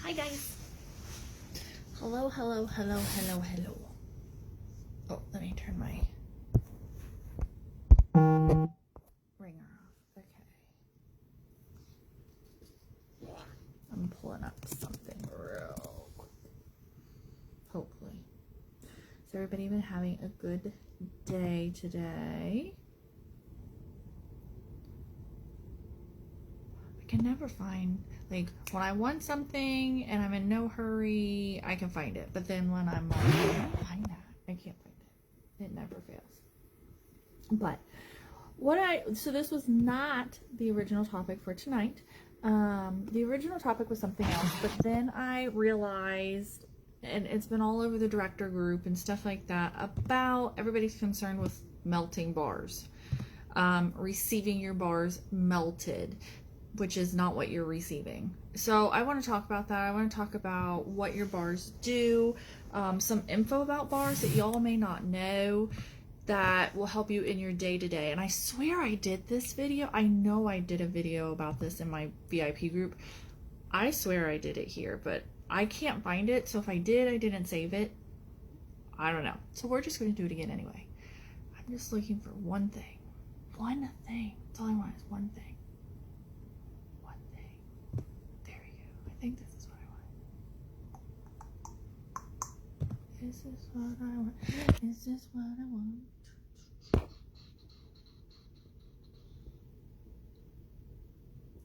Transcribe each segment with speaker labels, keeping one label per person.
Speaker 1: Hi guys. Hello, hello, hello, hello, hello. Oh, let me turn my ringer off. Okay. I'm pulling up something real quick. Hopefully. Has everybody been having a good day today? I can never find, like, when I want something and I'm in no hurry, I can find it. But then when I'm like, I can't find that. I can't find it. It never fails. But so this was not the original topic for tonight. The original topic was something else, but then I realized, and it's been all over the director group and stuff like that, about everybody's concerned with melting bars, receiving your bars melted, which is not what you're receiving. So I want to talk about that. I want to talk about what your bars do, some info about bars that y'all may not know that will help you in your day-to-day. And I swear I did this video. I know I did a video about this in my VIP group. I swear I did it here, but I can't find it. So if I did, I didn't save it. I don't know. So we're just going to do it again anyway. I'm just looking for one thing. One thing. That's all I want is one thing. One thing. There we go. I think this is what I want. This is what I want. This is what I want.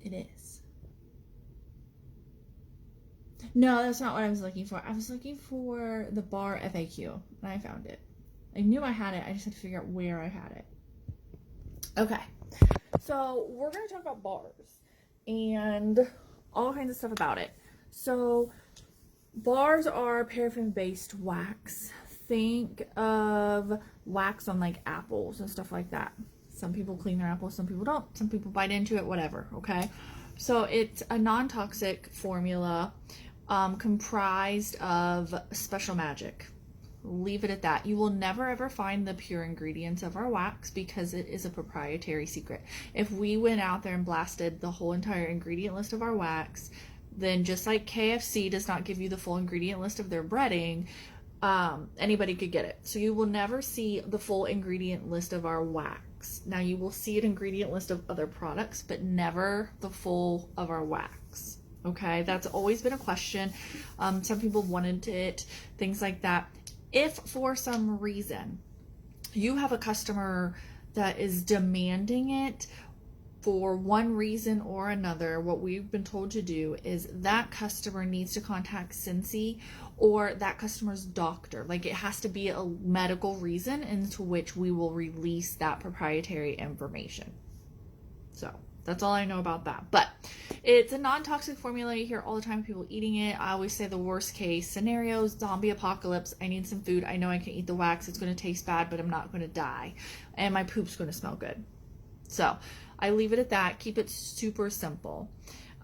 Speaker 1: It is. No, that's not what I was looking for. I was looking for the bar FAQ, and I found it. I knew I had it. I just had to figure out where I had it. Okay. So we're going to talk about bars and all kinds of stuff about it. So bars are paraffin-based wax. Think of wax on like apples and stuff like that. Some people clean their apples, some people don't. Some people bite into it, whatever, okay? So it's a non-toxic formula comprised of special magic. Leave it at that. You will never ever find the pure ingredients of our wax because it is a proprietary secret. If we went out there and blasted the whole entire ingredient list of our wax, then just like KFC does not give you the full ingredient list of their breading, anybody could get it. So you will never see the full ingredient list of our wax. Now you will see an ingredient list of other products, but never the full of our wax. Okay, that's always been a question. Some people wanted it, things like that. If for some reason you have a customer that is demanding it for one reason or another, what we've been told to do is that customer needs to contact Scentsy or that customer's doctor. Like, it has to be a medical reason into which we will release that proprietary information. So that's all I know about that. But it's a non-toxic formula. You hear all the time people eating it. I always say the worst case scenarios, zombie apocalypse. I need some food. I know I can eat the wax. It's going to taste bad, but I'm not going to die. And my poop's going to smell good. So I leave it at that. Keep it super simple.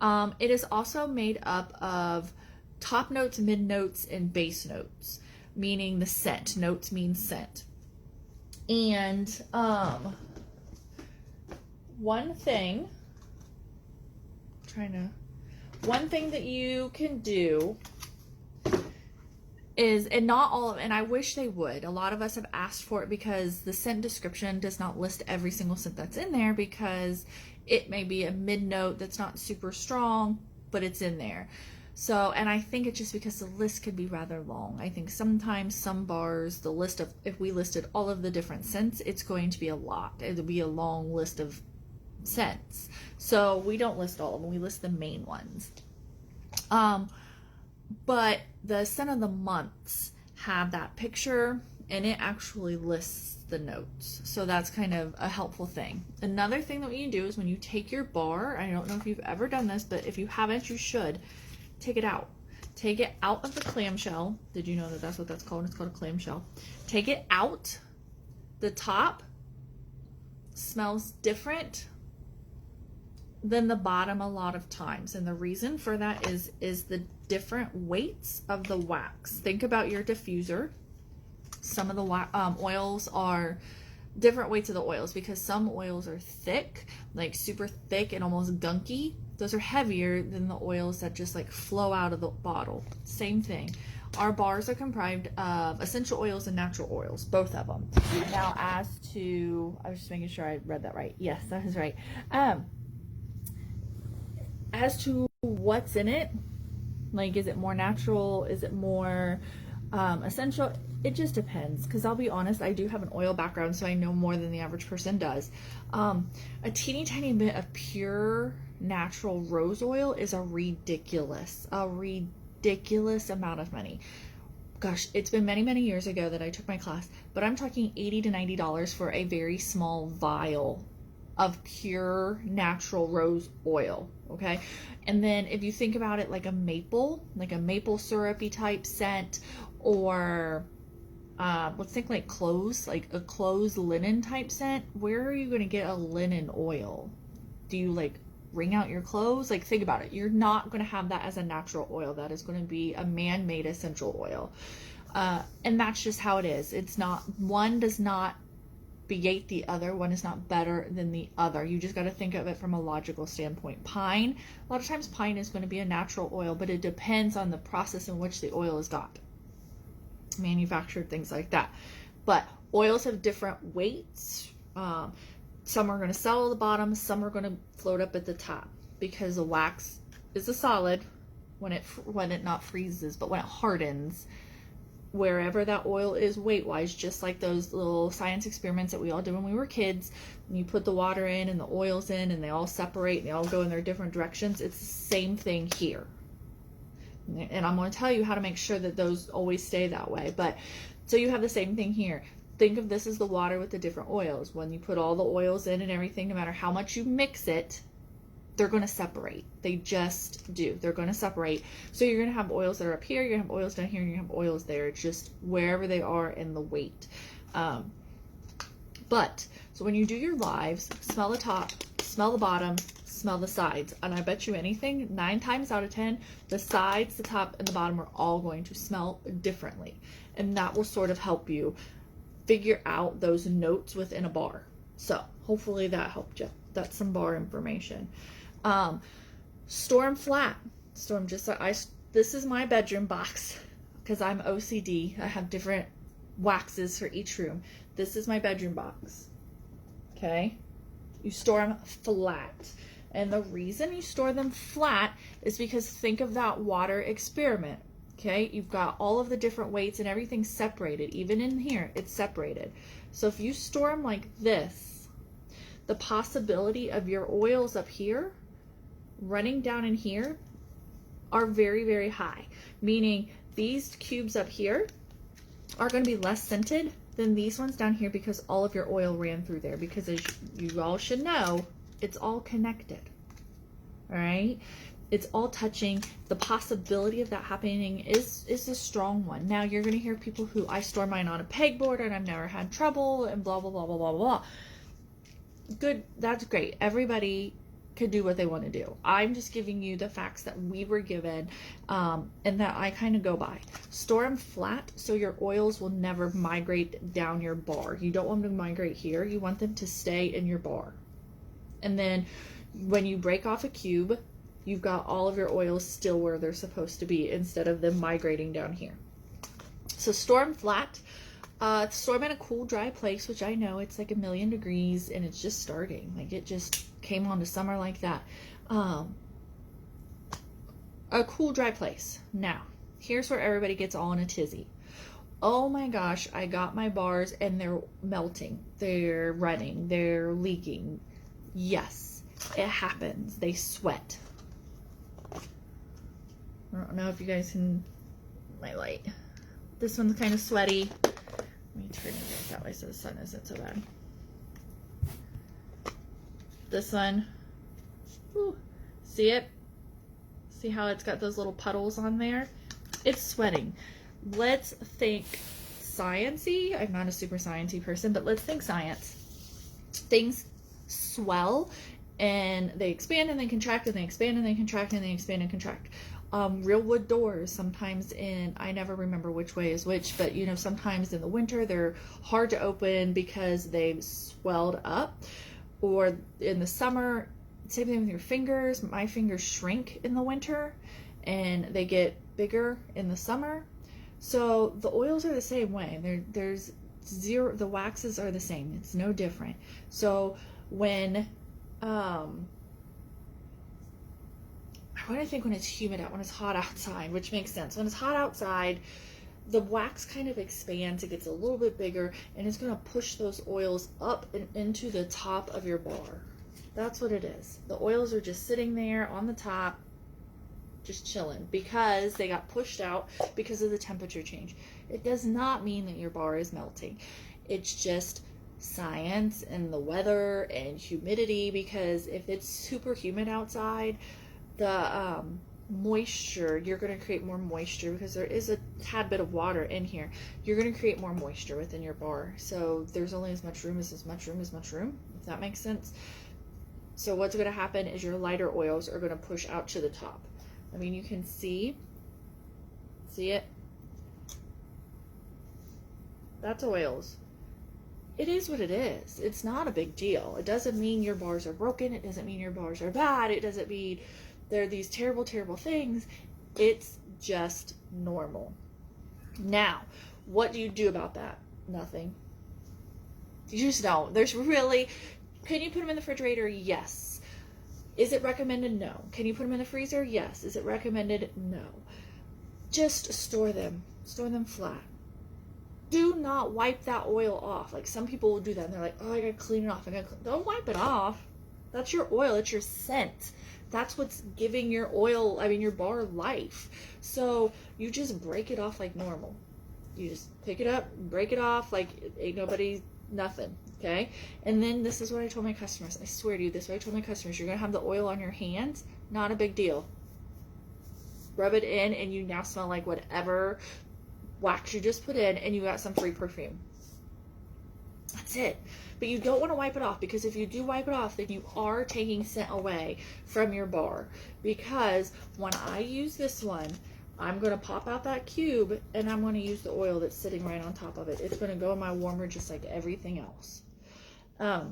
Speaker 1: It is also made up of top notes, mid notes, and base notes, meaning the scent. Notes mean scent. And one thing that you can do is, and not all of, and I wish they would. A lot of us have asked for it because the scent description does not list every single scent that's in there because it may be a mid note that's not super strong, but it's in there. So, and I think it's just because the list could be rather long. I think sometimes some bars, the list of, if we listed all of the different scents, it's going to be a lot. It'll be a long list of scents. So we don't list all of them. We list the main ones. But the scent of the months have that picture and it actually lists the notes. So that's kind of a helpful thing. Another thing that you can do is when you take your bar, I don't know if you've ever done this, but if you haven't, you should take it out. Take it out of the clamshell. Did you know that that's what that's called? It's called a clamshell. Take it out. The top smells different than the bottom a lot of times, and the reason for that is the different weights of the wax. Think about your diffuser. Some of the oils are different weights of the oils because some oils are thick, like super thick and almost gunky, Those are heavier than the oils that just like flow out of the bottle. Same thing. Our bars are comprised of essential oils and natural oils, both of them. Now, as to, I was just making sure I read that right. Yes, that is right. As to what's in it, like, is it more natural? Is it more essential? It just depends, because I'll be honest, I do have an oil background, so I know more than the average person does. A teeny tiny bit of pure natural rose oil is a ridiculous amount of money. Gosh, it's been many, many years ago that I took my class, but I'm talking $80 to $90 for a very small vial of pure natural rose oil, okay? And then if you think about it like a maple syrupy type scent, or let's think like clothes, like a clothes linen type scent, where are you going to get a linen oil? Do you like wring out your clothes? Like, think about it. You're not going to have that as a natural oil. That is going to be a man-made essential oil. And that's just how it is. It's not, one does not negate the other. One is not better than the other. You just got to think of it from a logical standpoint. Pine, a lot of times pine is going to be a natural oil, but it depends on the process in which the oil is got manufactured, things like that. But oils have different weights. Some are going to settle at the bottom, some are going to float up at the top, because the wax is a solid when it not freezes, but when it hardens, wherever that oil is weight wise, just like those little science experiments that we all did when we were kids, when you put the water in and the oils in and they all separate and they all go in their different directions, it's the same thing here. And I'm going to tell you how to make sure that those always stay that way. But so you have the same thing here. Think of this as the water with the different oils. When you put all the oils in and everything, no matter how much you mix it, they're going to separate. They just do. They're going to separate. So you're going to have oils that are up here, you're going to have oils down here, and you're going to have oils there. It's just wherever they are in the weight. But, so when you do your lives, smell the top, smell the bottom, smell the sides. And I bet you anything, 9 times out of 10, the sides, the top, and the bottom are all going to smell differently. And that will sort of help you figure out those notes within a bar. So hopefully that helped you. That's some bar information. Store them flat. Store them just like this is my bedroom box, because I'm OCD. I have different waxes for each room. This is my bedroom box. Okay. You store them flat. And the reason you store them flat is because think of that water experiment. Okay, you've got all of the different weights and everything separated. Even in here, it's separated. So if you store them like this, the possibility of your oils up here running down in here are very, very high. Meaning these cubes up here are going to be less scented than these ones down here, because all of your oil ran through there. Because as you all should know, it's all connected. All right? It's all touching. The possibility of that happening is a strong one. Now, you're going to hear people who, I store mine on a pegboard and I've never had trouble and blah, blah, blah, blah, blah, blah. Good. That's great. Everybody could do what they want to do. I'm just giving you the facts that we were given and that I kind of go by. Store them flat so your oils will never migrate down your bar. You don't want them to migrate here. You want them to stay in your bar. And then when you break off a cube, you've got all of your oils still where they're supposed to be instead of them migrating down here. So store them flat. Store them in a cool, dry place, which I know it's like 1,000,000 degrees and it's just starting. Like, it just came on to summer like that. A cool, dry place. Now, here's where everybody gets all in a tizzy. Oh my gosh, I got my bars and they're melting. They're running. They're leaking. Yes, it happens. They sweat. I don't know if you guys can, my light. This one's kind of sweaty. Let me turn it that way so the sun isn't so bad. This one, whew, see it? See how it's got those little puddles on there? It's sweating. Let's think science-y. I'm not a super science-y person, but let's think science. Things swell and they expand and they contract and they expand and they contract and they expand and contract. Real wood doors, sometimes I never remember which way is which, but you know, sometimes in the winter they're hard to open because they've swelled up, or in the summer Same thing with your fingers. My fingers shrink in the winter and they get bigger in the summer. So the oils are the same way. There's zero, the waxes are the same. It's no different. So when, what do I think when it's humid out, when it's hot outside, which makes sense. When it's hot outside, the wax kind of expands, it gets a little bit bigger, and it's going to push those oils up and into the top of your bar. That's what it is. The oils are just sitting there on the top, just chilling, because they got pushed out because of the temperature change. It does not mean that your bar is melting. It's just science and the weather and humidity, because if it's super humid outside, the moisture, you're going to create more moisture because there is a tad bit of water in here. You're going to create more moisture within your bar. So there's only as much room, if that makes sense. So what's going to happen is your lighter oils are going to push out to the top. I mean, you can see it? That's oils. It is what it is. It's not a big deal. It doesn't mean your bars are broken. It doesn't mean your bars are bad. It doesn't mean they're these terrible, terrible things. It's just normal. Now, what do you do about that? Nothing. You just don't. There's really, can you put them in the refrigerator? Yes. Is it recommended? No. Can you put them in the freezer? Yes. Is it recommended? No. Just store them. Store them flat. Do not wipe that oil off. Like some people will do that and they're like, oh, I gotta clean it off. Don't wipe it off. That's your oil. It's your scent. That's what's giving your oil, your bar life. So you just break it off like normal. You just pick it up, break it off like ain't nobody, nothing, okay? And then this is what I told my customers. I swear to you, this is what I told my customers. You're going to have the oil on your hands. Not a big deal. Rub it in and you now smell like whatever wax you just put in, and you got some free perfume. That's it. But you don't want to wipe it off, because if you do wipe it off, then you are taking scent away from your bar. Because when I use this one, I'm going to pop out that cube and I'm going to use the oil that's sitting right on top of it. It's going to go in my warmer just like everything else. I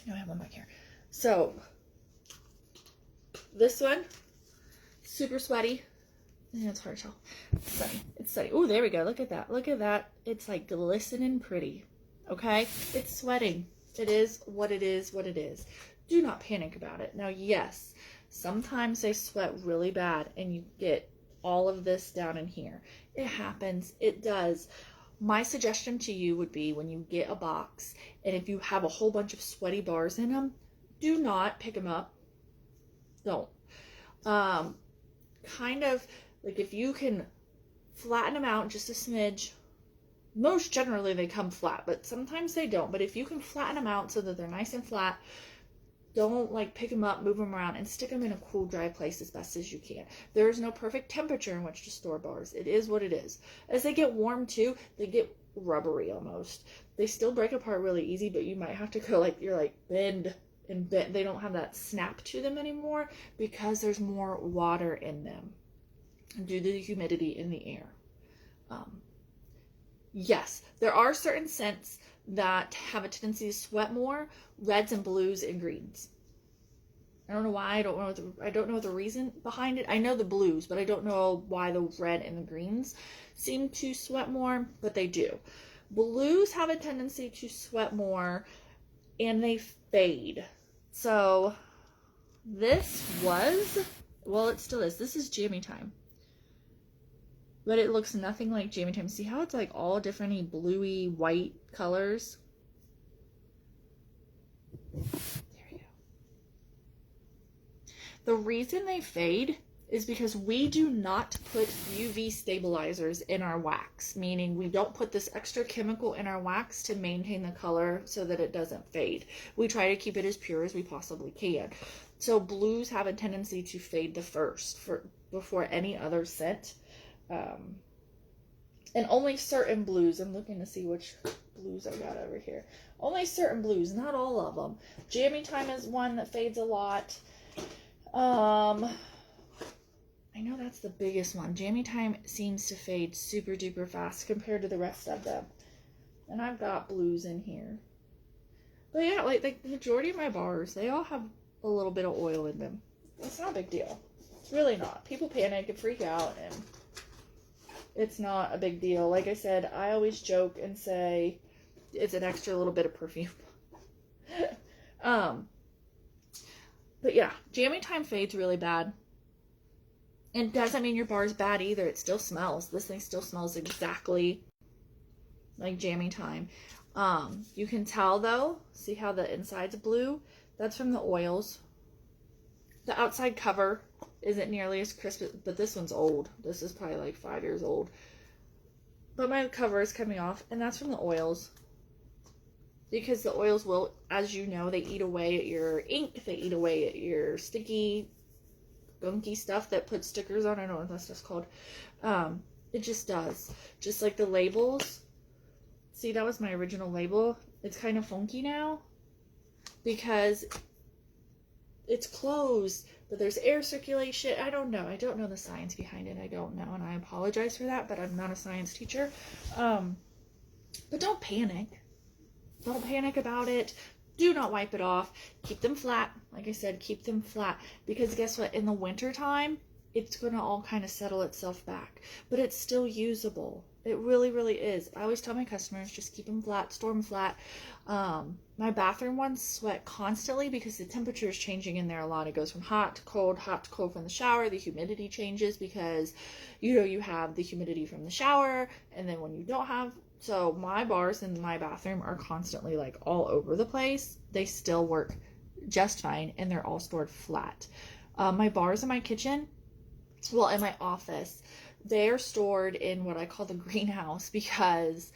Speaker 1: have one back here. So this one, super sweaty. Yeah, it's hard to tell. It's sunny. It's sunny. Oh, there we go. Look at that. Look at that. It's like glistening pretty. Okay? It's sweating. It is what it is, what it is. Do not panic about it. Now, yes, sometimes they sweat really bad and you get all of this down in here. It happens. It does. My suggestion to you would be, when you get a box and if you have a whole bunch of sweaty bars in them, do not pick them up. Don't. Kind of like if you can flatten them out just a smidge. Most generally they come flat, but sometimes they don't. But if you can flatten them out so that they're nice and flat, don't like pick them up, move them around, and stick them in a cool, dry place as best as you can. There is no perfect temperature in which to store bars. It is what it is. As they get warm too, they get rubbery almost. They still break apart really easy, but you might have to go bend and bend. They don't have that snap to them anymore because there's more water in them due to the humidity in the air. Yes, there are certain scents that have a tendency to sweat more: reds and blues and greens. I don't know why. I don't know the reason behind it. I know the blues, but I don't know why the red and the greens seem to sweat more, but they do. Blues have a tendency to sweat more and they fade. So this was, well, it still is. This is Jammy Time. But it looks nothing like Jammy Time. See how it's like all different bluey white colors? There you go. The reason they fade is because we do not put UV stabilizers in our wax, meaning we don't put this extra chemical in our wax to maintain the color so that it doesn't fade. We try to keep it as pure as we possibly can. So blues have a tendency to fade before any other scent. And only certain blues. I'm looking to see which blues I got over here. Only certain blues, not all of them. Jammy Time is one that fades a lot. I know that's the biggest one. Jammy Time seems to fade super duper fast compared to the rest of them. And I've got blues in here. But yeah, like the majority of my bars, they all have a little bit of oil in them. It's not a big deal. It's really not. People panic and freak out, and it's not a big deal. Like I said, I always joke and say it's an extra little bit of perfume. But yeah, jamming time fades really bad. And doesn't mean your bar is bad either. It still smells. This thing still smells exactly like jamming time. You can tell though, see how the inside's blue? That's from the oils. The outside cover isn't nearly as crisp, but this one's old. This is probably like 5 years old. But my cover is coming off, and that's from the oils. Because the oils will, as you know, they eat away at your ink. They eat away at your sticky, gunky stuff that puts stickers on. I don't know what that stuff's called. It just does. Just like the labels. See, that was my original label. It's kind of funky now because it's closed, but there's air circulation. I don't know. I don't know the science behind it. I don't know, and I apologize for that, but I'm not a science teacher. But don't panic. Don't panic about it. Do not wipe it off. Keep them flat. Like I said, keep them flat. Because guess what? In the winter time, it's going to all kind of settle itself back. But it's still usable. It really, really is. I always tell my customers, just keep them flat, store them flat. My bathroom ones sweat constantly because the temperature is changing in there a lot. It goes from hot to cold from the shower. The humidity changes because, you have the humidity from the shower. And then when you don't have... So my bars in my bathroom are constantly like all over the place. They still work just fine, and they're all stored flat. My bars in my kitchen, well, in my office, they're stored in what I call the greenhouse because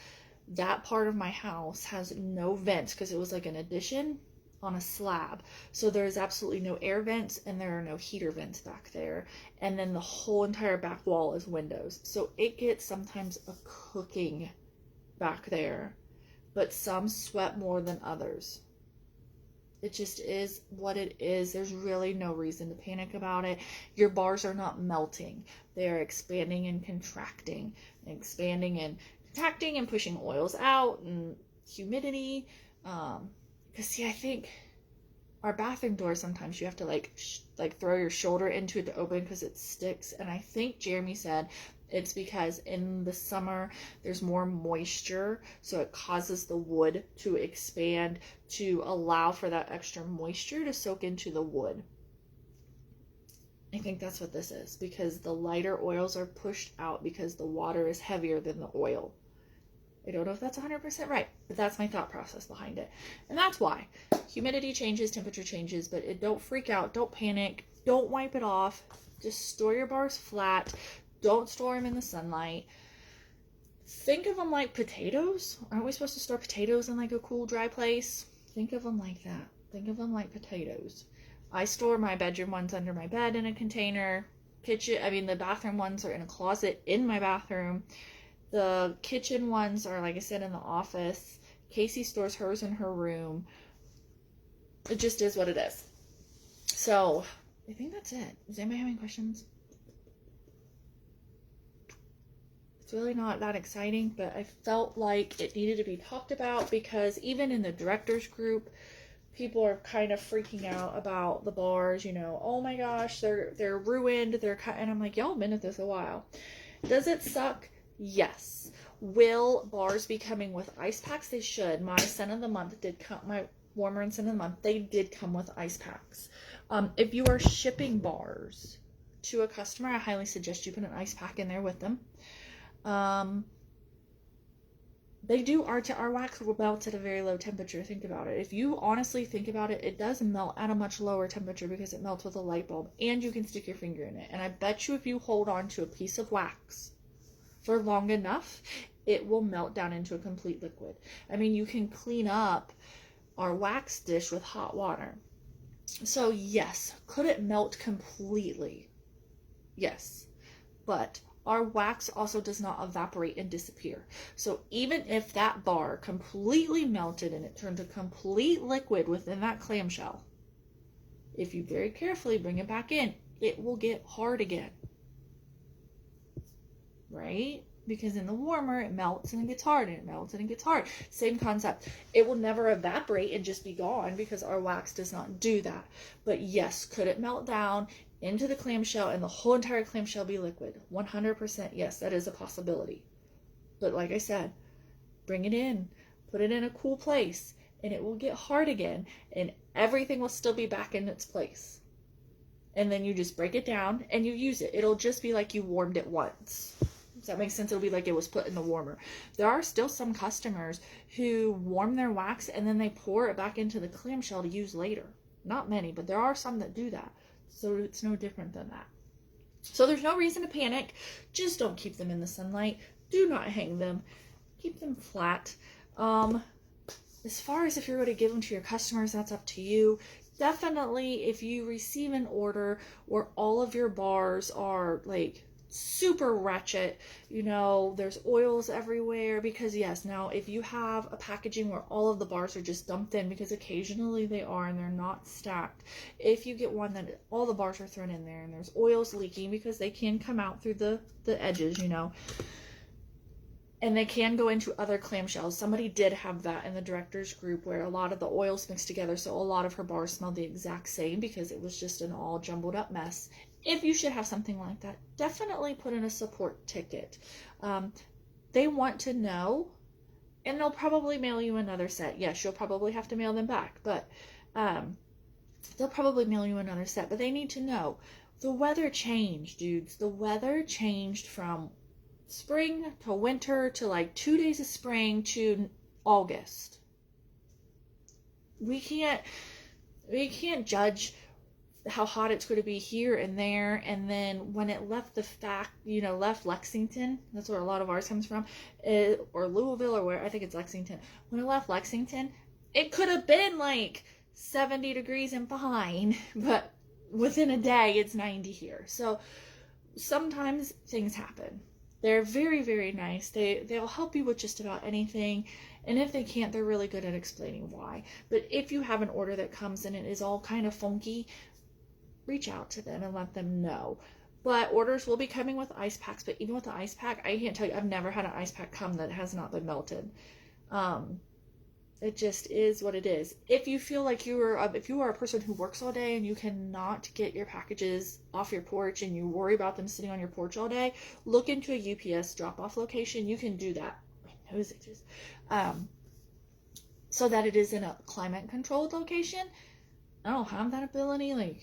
Speaker 1: that part of my house has no vents because it was like an addition on a slab. So there's absolutely no air vents and there are no heater vents back there. And then the whole entire back wall is windows. So it gets sometimes a cooking back there, but some sweat more than others. It just is what it is. There's really no reason to panic about it. Your bars are not melting. They're expanding and contracting, and pushing oils out and humidity. Because see, I think our bathroom door, sometimes you have to like throw your shoulder into it to open because it sticks. And I think Jeremy said it's because in the summer there's more moisture, so it causes the wood to expand to allow for that extra moisture to soak into the wood. I think that's what this is, because the lighter oils are pushed out because the water is heavier than the oil. I don't know if that's 100% right, but that's my thought process behind it. And that's why. Humidity changes, temperature changes, but don't freak out, don't panic, don't wipe it off. Just store your bars flat. Don't store them in the sunlight. Think of them like potatoes. Aren't we supposed to store potatoes in like a cool, dry place? Think of them like that. Think of them like potatoes. I store my bedroom ones under my bed in a container. The bathroom ones are in a closet in my bathroom. The kitchen ones are, like I said, in the office. Casey stores hers in her room. It just is what it is. So, I think that's it. Is anybody having questions? It's really not that exciting, but I felt like it needed to be talked about because even in the directors group, people are kind of freaking out about the bars, oh my gosh, they're ruined, and I'm like, y'all been at this a while. Does it suck? Yes. Will bars be coming with ice packs? They should. My scent of the month did come, my warmer and scent of the month, they did come with ice packs. If you are shipping bars to a customer, I highly suggest you put an ice pack in there with them. They do, our wax will melt at a very low temperature. Think about it. If you honestly think about it, it does melt at a much lower temperature because it melts with a light bulb, and you can stick your finger in it. And I bet you if you hold on to a piece of wax for long enough, it will melt down into a complete liquid. You can clean up our wax dish with hot water. So yes, could it melt completely? Yes, but our wax also does not evaporate and disappear. So even if that bar completely melted and it turned to complete liquid within that clamshell, if you very carefully bring it back in, it will get hard again. Right? because in the warmer it melts and it gets hard, and it melts and it gets hard. Same concept. It will never evaporate and just be gone because our wax does not do that. But yes, could it melt down into the clamshell and the whole entire clamshell be liquid? 100% yes, that is a possibility. But like I said, bring it in, put it in a cool place, and it will get hard again, and everything will still be back in its place. And then you just break it down and you use it. It'll just be like you warmed it once. Does that make sense? It'll be like it was put in the warmer. There are still some customers who warm their wax and then they pour it back into the clamshell to use later. Not many, but there are some that do that. So it's no different than that. So there's no reason to panic. Just don't keep them in the sunlight. Do not hang them. Keep them flat. As far as if you're going to give them to your customers, that's up to you. Definitely, if you receive an order where all of your bars are like super ratchet, you know, there's oils everywhere, because yes, now if you have a packaging where all of the bars are just dumped in, because occasionally they are and they're not stacked, if you get one that all the bars are thrown in there and there's oils leaking, because they can come out through the edges, you know, and they can go into other clamshells. Somebody did have that in the director's group where a lot of the oils mixed together, so a lot of her bars smelled the exact same because it was just an all jumbled up mess. If you should have something like that, definitely put in a support ticket. They want to know, and they'll probably mail you another set. Yes, you'll probably have to mail them back, but they'll probably mail you another set. But they need to know. The weather changed, dudes. The weather changed from spring to winter to like 2 days of spring to August. We can't judge how hot it's going to be here and there, and then when it left left Lexington, that's where a lot of ours comes from, or Louisville, or where, I think it's Lexington. When it left Lexington, it could have been like 70 degrees and fine, but within a day it's 90 here. So sometimes things happen. They're very, very nice. They'll help you with just about anything. And if they can't, they're really good at explaining why. But if you have an order that comes and it is all kind of funky, reach out to them and let them know. But orders will be coming with ice packs. But even with the ice pack, I can't tell you, I've never had an ice pack come that has not been melted. It just is what it is. If you feel like if you are a person who works all day and you cannot get your packages off your porch and you worry about them sitting on your porch all day, look into a UPS drop-off location. You can do that. My nose itches. So that it is in a climate-controlled location. I don't have that ability.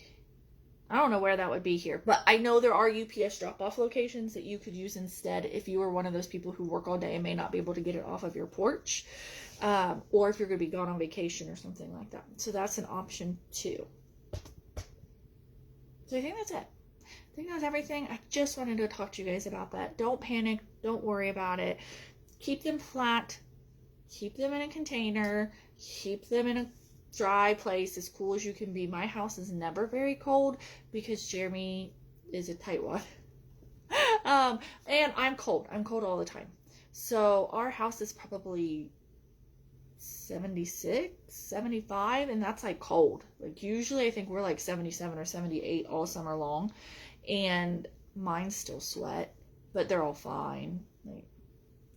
Speaker 1: I don't know where that would be here, but I know there are UPS drop-off locations that you could use instead if you are one of those people who work all day and may not be able to get it off of your porch. Or if you're going to be gone on vacation or something like that. So that's an option too. So I think that's it. I think that's everything. I just wanted to talk to you guys about that. Don't panic. Don't worry about it. Keep them flat. Keep them in a container. Keep them in a dry place, as cool as you can be. My house is never very cold because Jeremy is a tightwad. And I'm cold. I'm cold all the time. So our house is probably 76, 75, and that's like cold. Like usually I think we're like 77 or 78 all summer long, and mine still sweat, but they're all fine. Like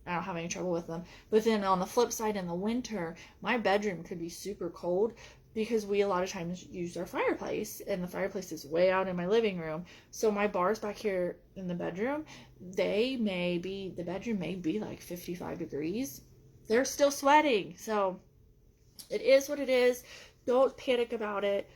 Speaker 1: I don't have any trouble with them. But then on the flip side, in the winter, my bedroom could be super cold because we a lot of times use our fireplace, and the fireplace is way out in my living room. So my bars back here in the bedroom, the bedroom may be like 55 degrees. They're still sweating. So it is what it is. Don't panic about it.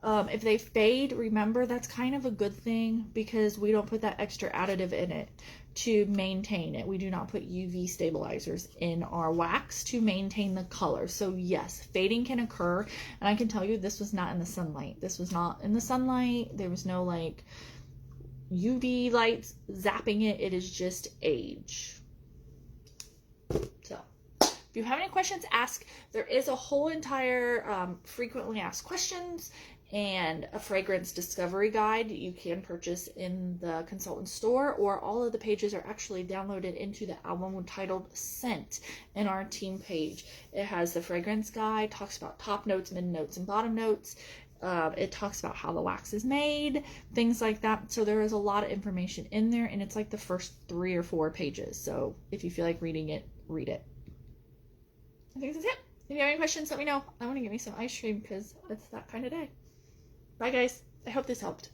Speaker 1: If they fade, remember that's kind of a good thing because we don't put that extra additive in it to maintain it. We do not put UV stabilizers in our wax to maintain the color. So yes, fading can occur. And I can tell you this was not in the sunlight. This was not in the sunlight. There was no like UV lights zapping it. It is just age. So if you have any questions, ask. There is a whole entire frequently asked questions and a fragrance discovery guide you can purchase in the consultant store, or all of the pages are actually downloaded into the album titled Scent in our team page. It has the fragrance guide, talks about top notes, mid notes, and bottom notes. It talks about how the wax is made, things like that. So there is a lot of information in there, and it's like the first 3 or 4 pages. So if you feel like reading it, read it. I think that's it. If you have any questions, let me know. I want to get me some ice cream because it's that kind of day. Bye, guys. I hope this helped.